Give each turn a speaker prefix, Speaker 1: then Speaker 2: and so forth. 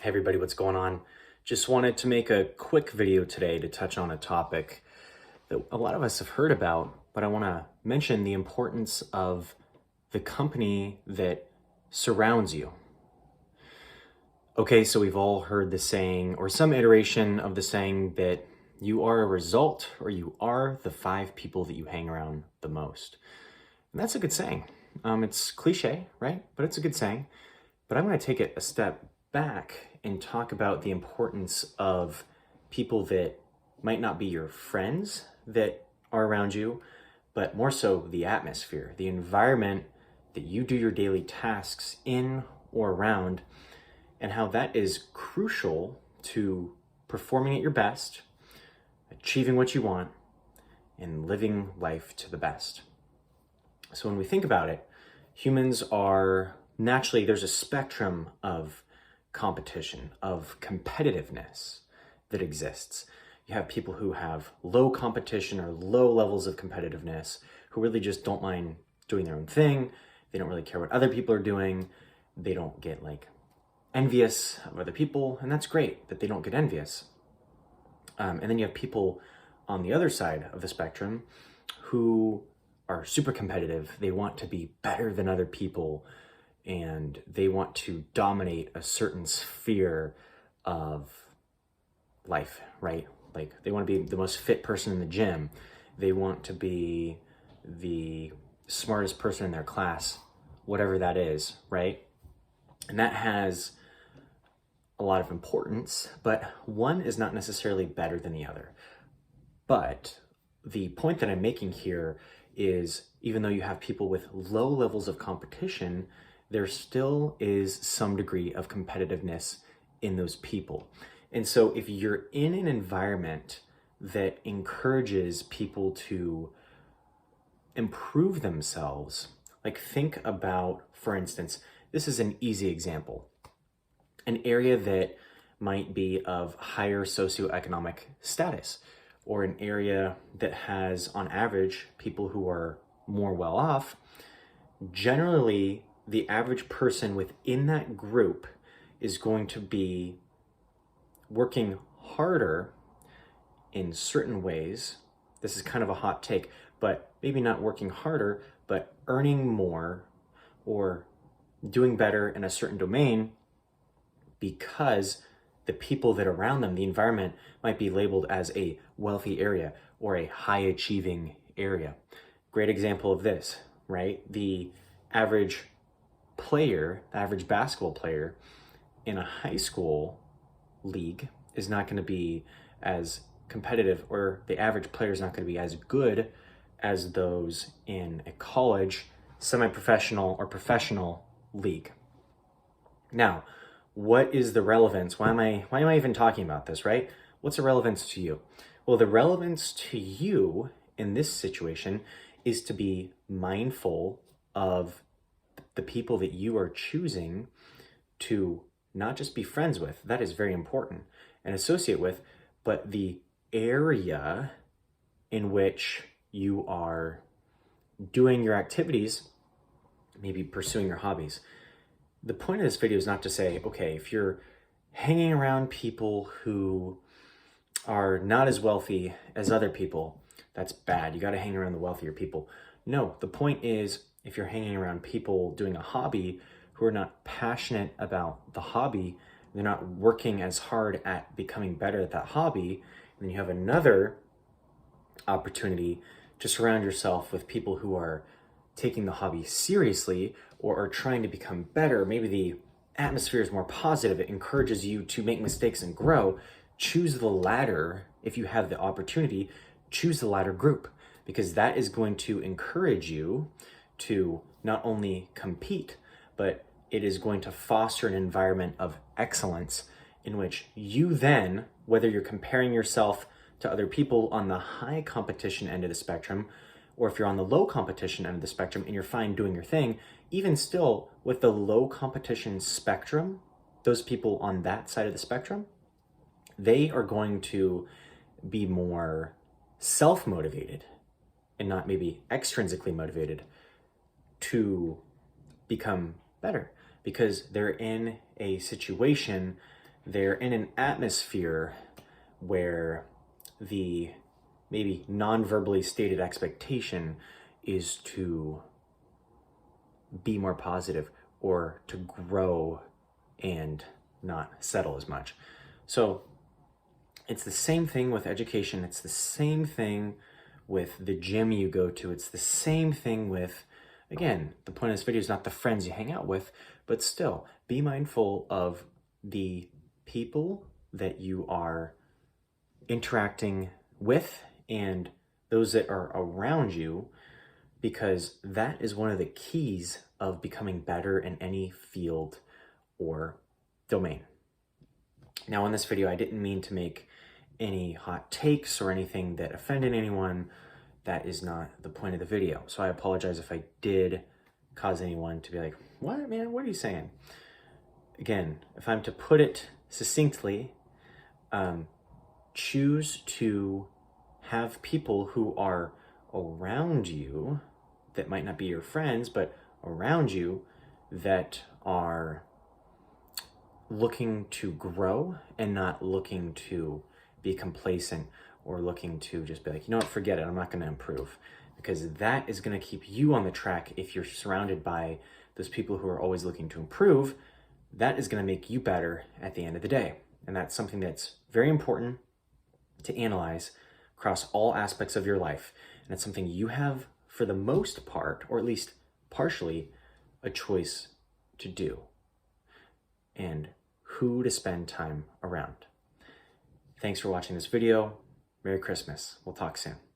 Speaker 1: Hey everybody, what's going on? Just wanted to make a quick video today to touch on a topic that a lot of us have heard about, but I want to mention the importance of the company that surrounds you. Okay, so we've all heard the saying, or some iteration of the saying, that you are a result, or you are the 5 people that you hang around the most. And that's a good saying. It's cliche, right? But it's a good saying. But I'm going to take it a step back and talk about the importance of people that might not be your friends that are around you, but more so the atmosphere, the environment that you do your daily tasks in or around, and how that is crucial to performing at your best, achieving what you want, and living life to the best. So when we think about it, humans are naturally, there's a spectrum of competition, of competitiveness that exists. You have people who have low competition or low levels of competitiveness, who really just don't mind doing their own thing. They don't really care what other people are doing. They don't get envious of other people, and that's great that they don't get envious. And then you have people on the other side of the spectrum who are super competitive. They want to be better than other people, and they want to dominate a certain sphere of life, right? Like they want to be the most fit person in the gym. They want to be the smartest person in their class, whatever that is, right? And that has a lot of importance, but one is not necessarily better than the other. But the point that I'm making here is, even though you have people with low levels of competition, there still is some degree of competitiveness in those people. And so if you're in an environment that encourages people to improve themselves, think about, for instance, this is an easy example, an area that might be of higher socioeconomic status, or an area that has, on average, people who are more well off. Generally, the average person within that group is going to be working harder in certain ways. This is kind of a hot take, but maybe not working harder, but earning more or doing better in a certain domain, because the people that are around them, the environment, might be labeled as a wealthy area or a high achieving area. Great example of this, right? The average player, the average basketball player in a high school league is not going to be as competitive, or the average player is not going to be as good as those in a college, semi-professional, or professional league. Now, what is the relevance? Why am I even talking about this, right? What's the relevance to you? Well, the relevance to you in this situation is to be mindful of the people that you are choosing to not just be friends with, that is very important, and associate with, but the area in which you are doing your activities, maybe pursuing your hobbies. The point of this video is not to say, okay, if you're hanging around people who are not as wealthy as other people, that's bad. You got to hang around the wealthier people. No, the point is, if you're hanging around people doing a hobby who are not passionate about the hobby, they're not working as hard at becoming better at that hobby, and then you have another opportunity to surround yourself with people who are taking the hobby seriously or are trying to become better. Maybe the atmosphere is more positive. It encourages you to make mistakes and grow. Choose the latter. If you have the opportunity, choose the latter group, because that is going to encourage you to not only compete, but it is going to foster an environment of excellence in which you then, whether you're comparing yourself to other people on the high competition end of the spectrum, or if you're on the low competition end of the spectrum and you're fine doing your thing, even still with the low competition spectrum, those people on that side of the spectrum, they are going to be more self-motivated and not maybe extrinsically motivated to become better, because they're in a situation they're in an atmosphere where the maybe non-verbally stated expectation is to be more positive or to grow and not settle as much. So it's the same thing with education. It's the same thing with the gym you go to. It's the same thing with, again, the point of this video is not the friends you hang out with, but still be mindful of the people that you are interacting with and those that are around you, because that is one of the keys of becoming better in any field or domain. Now, in this video, I didn't mean to make any hot takes or anything that offended anyone. That is not the point of the video. So I apologize if I did cause anyone to be like, what, man, what are you saying? Again, if I'm to put it succinctly, choose to have people who are around you that might not be your friends, but around you that are looking to grow and not looking to be complacent or looking to just be like, you know what, forget it, I'm not going to improve. Because that is going to keep you on the track. If you're surrounded by those people who are always looking to improve, that is going to make you better at the end of the day. And that's something that's very important to analyze across all aspects of your life. And it's something you have, for the most part, or at least partially, a choice to do. And who to spend time around. Thanks for watching this video. Merry Christmas. We'll talk soon.